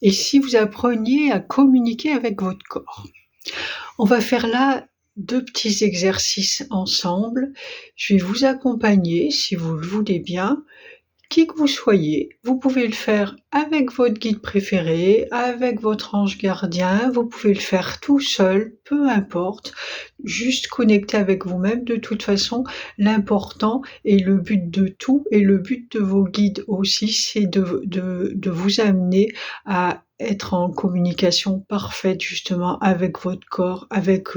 et si vous appreniez à communiquer avec votre corps? On va faire là 2 petits exercices ensemble. Je vais vous accompagner si vous le voulez bien. Qui que vous soyez, vous pouvez le faire avec votre guide préféré, avec votre ange gardien, vous pouvez le faire tout seul, peu importe, juste connecter avec vous-même. De toute façon, l'important et le but de tout et le but de vos guides aussi, c'est de vous amener à être en communication parfaite justement avec votre corps, avec,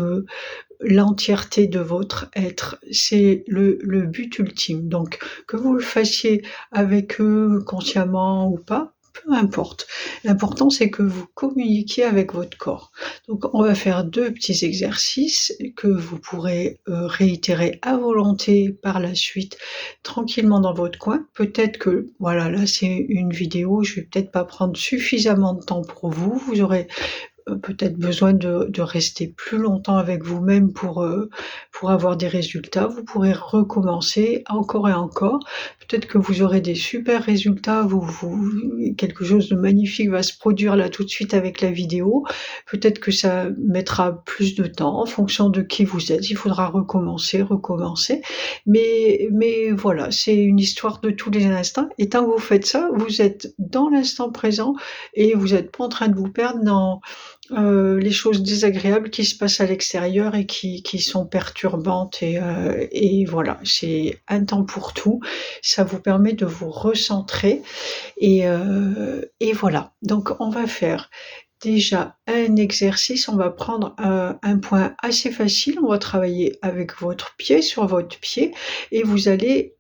l'entièreté de votre être. C'est le but ultime. Donc que vous le fassiez avec eux consciemment ou pas, peu importe. L'important, c'est que vous communiquiez avec votre corps. Donc on va faire 2 petits exercices que vous pourrez, réitérer à volonté par la suite, tranquillement dans votre coin. Peut-être que voilà, là, c'est une vidéo, je vais peut-être pas prendre suffisamment de temps pour vous. Vous aurez peut-être besoin de rester plus longtemps avec vous-même pour avoir des résultats. Vous pourrez recommencer encore et encore. Peut-être que vous aurez des super résultats, quelque chose de magnifique va se produire là tout de suite avec la vidéo. Peut-être que ça mettra plus de temps en fonction de qui vous êtes. Il faudra recommencer, recommencer. Mais voilà, c'est une histoire de tous les instants et tant que vous faites ça, vous êtes dans l'instant présent et vous êtes pas en train de vous perdre dans les choses désagréables qui se passent à l'extérieur et qui sont perturbantes et voilà, c'est un temps pour tout. Ça vous permet de vous recentrer et voilà. Donc on va faire déjà un exercice, on va prendre, un point assez facile, on va travailler avec votre pied, sur votre pied et vous allez,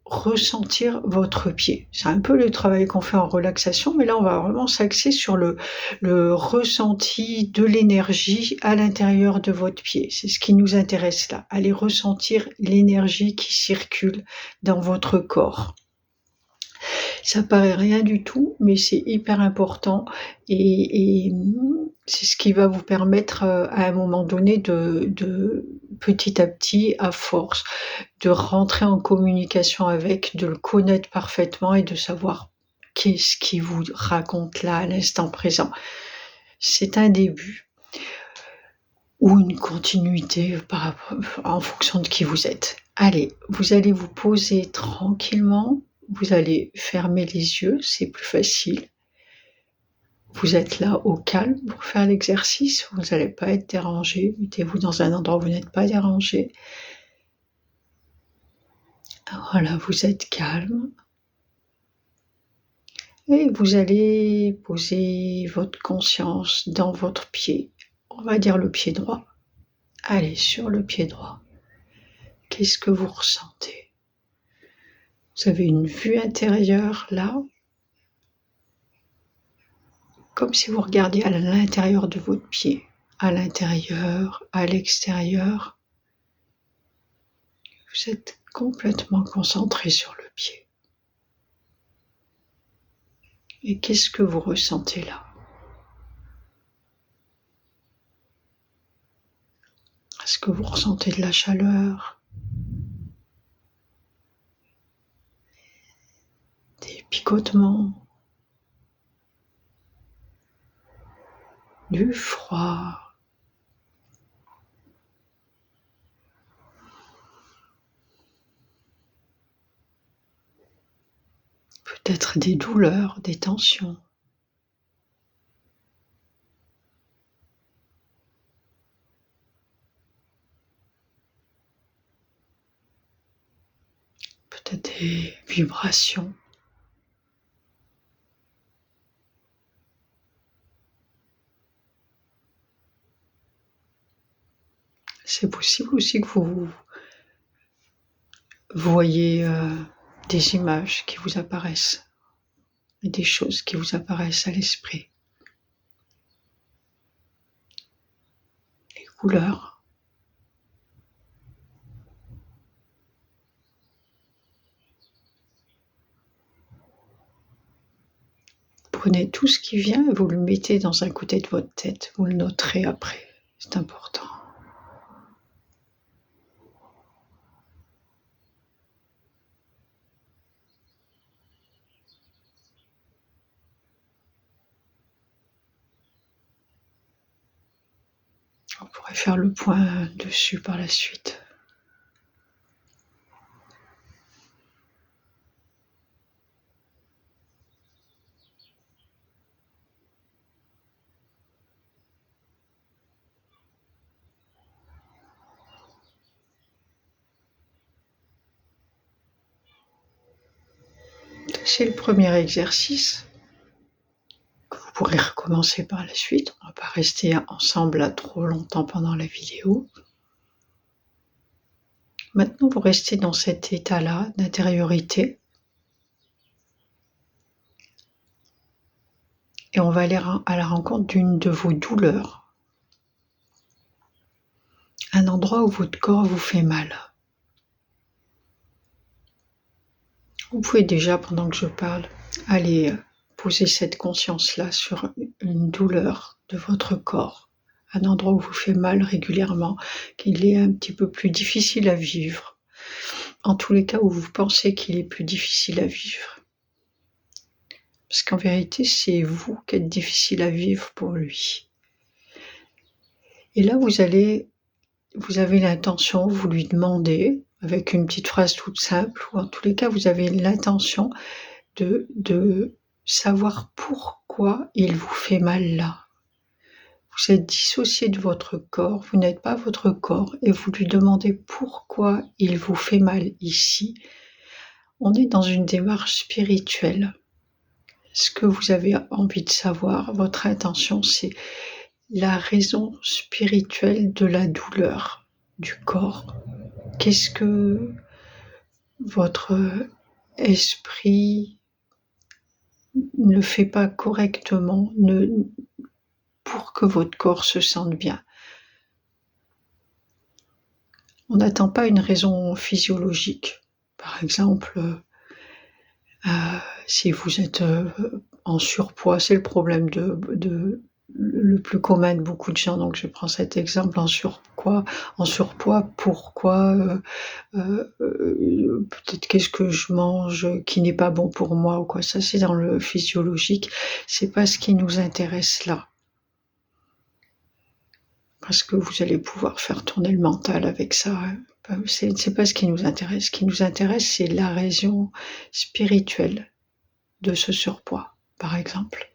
ressentir votre pied. C'est un peu le travail qu'on fait en relaxation, mais là on va vraiment s'axer sur le ressenti de l'énergie à l'intérieur de votre pied. C'est ce qui nous intéresse là. Allez ressentir l'énergie qui circule dans votre corps. Ça paraît rien du tout, mais c'est hyper important et c'est ce qui va vous permettre, à un moment donné de petit à petit, à force, de rentrer en communication avec, de le connaître parfaitement et de savoir qu'est-ce qu'il vous raconte là, à l'instant présent. C'est un début ou une continuité par rapport en fonction de qui vous êtes. Allez, vous allez vous poser tranquillement, vous allez fermer les yeux, c'est plus facile. Vous êtes là au calme pour faire l'exercice, vous n'allez pas être dérangé. Mettez-vous dans un endroit où vous n'êtes pas dérangé. Voilà, vous êtes calme et vous allez poser votre conscience dans votre pied. On va dire le pied droit. Allez, sur le pied droit. Qu'est-ce que vous ressentez? Vous avez une vue intérieure là, comme si vous regardiez à l'intérieur de votre pied, à l'intérieur, à l'extérieur. Vous êtes complètement concentré sur le pied. Et qu'est-ce que vous ressentez là? Est-ce que vous ressentez de la chaleur? Des picotements? Du froid? Peut-être des douleurs, des tensions? Peut-être des vibrations? C'est possible aussi que vous voyez, des images qui vous apparaissent et des choses qui vous apparaissent à l'esprit. Les couleurs. Prenez tout ce qui vient et vous le mettez dans un côté de votre tête. Vous le noterez après, c'est important. pourrait faire le point dessus par la suite. C'est le premier exercice que vous pourrez recommencer par la suite. On ne va pas rester ensemble là trop longtemps pendant la vidéo. Maintenant, vous restez dans cet état-là d'intériorité. Et on va aller à la rencontre d'une de vos douleurs. Un endroit où votre corps vous fait mal. Vous pouvez déjà, pendant que je parle, aller poser cette conscience-là sur une douleur de votre corps. Un endroit où vous fait mal régulièrement, qu'il est un petit peu plus difficile à vivre. En tous les cas où vous pensez qu'il est plus difficile à vivre. Parce qu'en vérité, c'est vous qui êtes difficile à vivre pour lui. Et là, vous avez l'intention, vous lui demandez, avec une petite phrase toute simple, ou en tous les cas, vous avez l'intention de savoir pourquoi il vous fait mal là. Vous êtes dissocié de votre corps, vous n'êtes pas votre corps, et vous lui demandez pourquoi il vous fait mal ici. On est dans une démarche spirituelle. Ce que vous avez envie de savoir, votre intention, c'est la raison spirituelle de la douleur du corps. Qu'est-ce que votre esprit ne fait pas correctement pour que votre corps se sente bien? On n'attend pas une raison physiologique. Par exemple, si vous êtes en surpoids, c'est le problème le plus commun de beaucoup de gens, donc je prends cet exemple en surpoids, pourquoi peut-être qu'est-ce que je mange qui n'est pas bon pour moi ou quoi, ça c'est dans le physiologique, c'est pas ce qui nous intéresse là. Parce que vous allez pouvoir faire tourner le mental avec ça. C'est pas ce qui nous intéresse. Ce qui nous intéresse, c'est la raison spirituelle de ce surpoids, par exemple.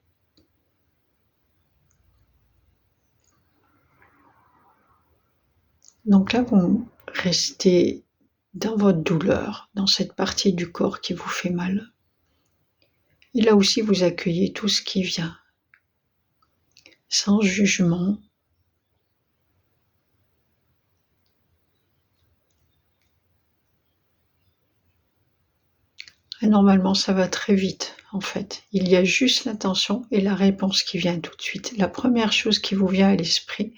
Donc là, vous restez dans votre douleur, dans cette partie du corps qui vous fait mal. Et là aussi, vous accueillez tout ce qui vient, sans jugement. Et normalement, ça va très vite, en fait. Il y a juste l'intention et la réponse qui vient tout de suite. La première chose qui vous vient à l'esprit,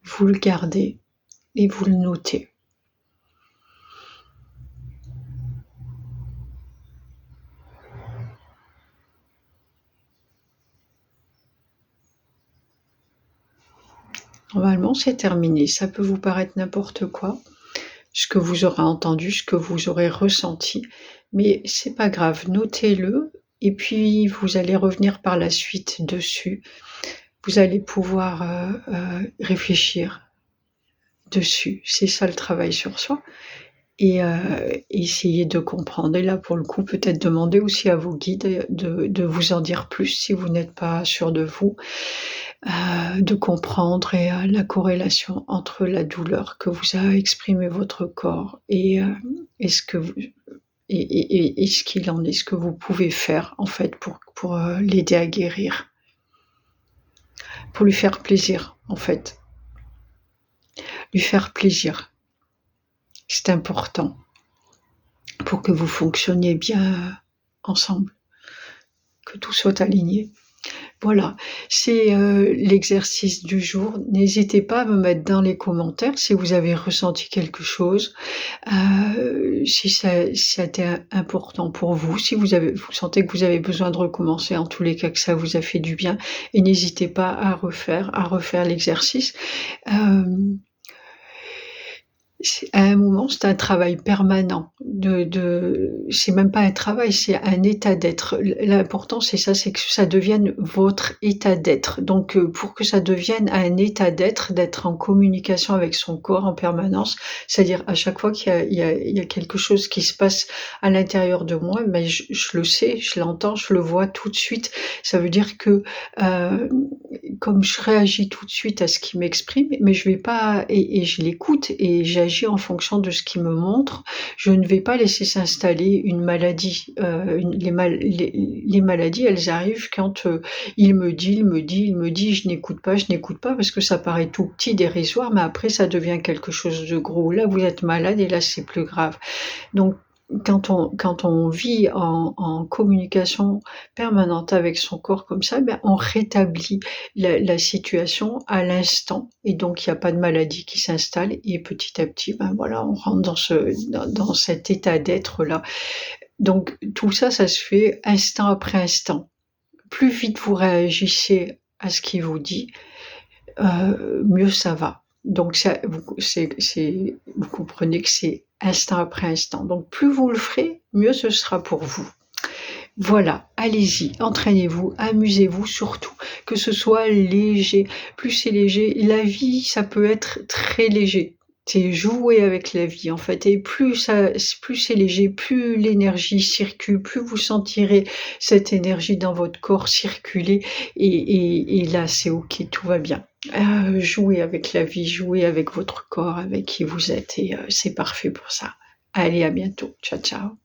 vous le gardez et vous le notez. Normalement, c'est terminé. Ça peut vous paraître n'importe quoi, ce que vous aurez entendu, ce que vous aurez ressenti, mais c'est pas grave. Notez-le et puis vous allez revenir par la suite dessus. Vous allez pouvoir réfléchir dessus. C'est ça le travail sur soi. Et essayer de comprendre. Et là, pour le coup, peut-être demander aussi à vos guides de vous en dire plus si vous n'êtes pas sûr de vous, de comprendre et la corrélation entre la douleur que vous a exprimé votre corps et ce que vous et ce qu'il en est, ce que vous pouvez faire en fait pour l'aider à guérir, pour lui faire plaisir en fait, lui faire plaisir. C'est important pour que vous fonctionniez bien ensemble, que tout soit aligné. Voilà, c'est l'exercice du jour. N'hésitez pas à me mettre dans les commentaires si vous avez ressenti quelque chose, si ça a été important pour vous, si vous sentez que vous avez besoin de recommencer, en tous les cas que ça vous a fait du bien, et n'hésitez pas à refaire l'exercice. À un moment, c'est un travail permanent c'est même pas un travail, c'est un état d'être. L'important, c'est ça, c'est que ça devienne votre état d'être. Donc, pour que ça devienne un état d'être en communication avec son corps en permanence, c'est-à-dire à chaque fois qu'il y a quelque chose qui se passe à l'intérieur de moi, mais je le sais, je l'entends, je le vois tout de suite. Ça veut dire que, heu, comme je réagis tout de suite à ce qu'il m'exprime, mais je vais pas et je l'écoute et j'agis en fonction de ce qu'il me montre. Je ne vais pas laisser s'installer une maladie. Les maladies, elles arrivent quand, il me dit, je n'écoute pas parce que ça paraît tout petit, dérisoire, mais après ça devient quelque chose de gros. Là, vous êtes malade et là, c'est plus grave. Donc, quand on vit en communication permanente avec son corps comme ça, ben, on rétablit la situation à l'instant et donc il y a pas de maladie qui s'installe et petit à petit, ben, voilà, on rentre dans cet état d'être-là. Donc tout ça, ça se fait instant après instant. Plus vite vous réagissez à ce qu'il vous dit, mieux ça va. Donc ça, vous comprenez que c'est instant après instant. Donc plus vous le ferez, mieux ce sera pour vous. Voilà, allez-y, entraînez-vous, amusez-vous surtout, que ce soit léger. Plus c'est léger, la vie, ça peut être très léger. C'est jouer avec la vie en fait, et plus c'est léger, plus l'énergie circule, plus vous sentirez cette énergie dans votre corps circuler, et là c'est ok, tout va bien. Jouez avec la vie, jouez avec votre corps, avec qui vous êtes, et c'est parfait pour ça. Allez, à bientôt, ciao ciao.